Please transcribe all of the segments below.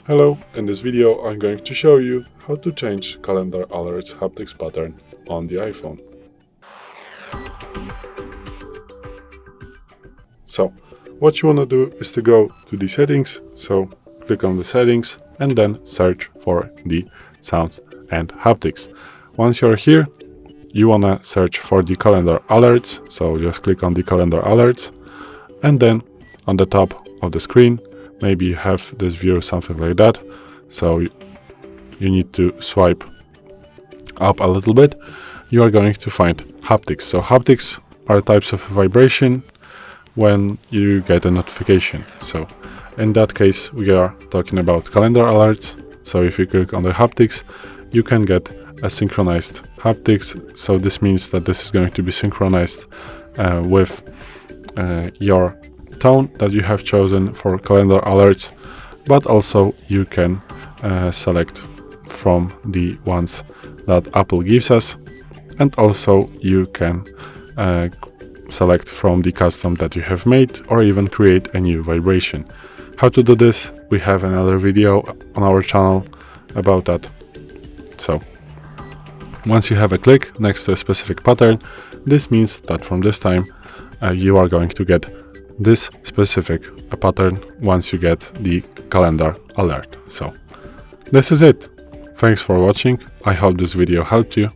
Hello, in this video I'm going to show you how to change calendar alerts haptics pattern on the iPhone. So, what you want to do is to go to the settings, so click on the settings and then search for the sounds and haptics. Once you're here, you want to search for the calendar alerts, so just click on the calendar alerts and then on the top of the screen, maybe you have this view, something like that, so you need to swipe up a little bit. You are going to find haptics. So haptics are types of vibration when you get a notification. So in that case, we are talking about calendar alerts. So if you click on the haptics, you can get a synchronized haptics. So this means that this is going to be synchronized with your tone that you have chosen for calendar alerts, but also you can select from the ones that Apple gives us, and also you can select from the custom that you have made or even create a new vibration. How to do this, we have another video on our channel about that. So once you have a click next to a specific pattern, this means that from this time you are going to get this specific pattern once you get the calendar alert. So this is it. Thanks for watching. I hope this video helped you.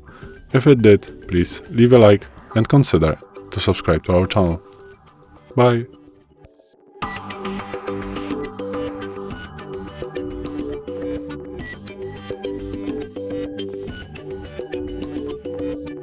If it did, please leave a like and consider to subscribe to our channel. Bye.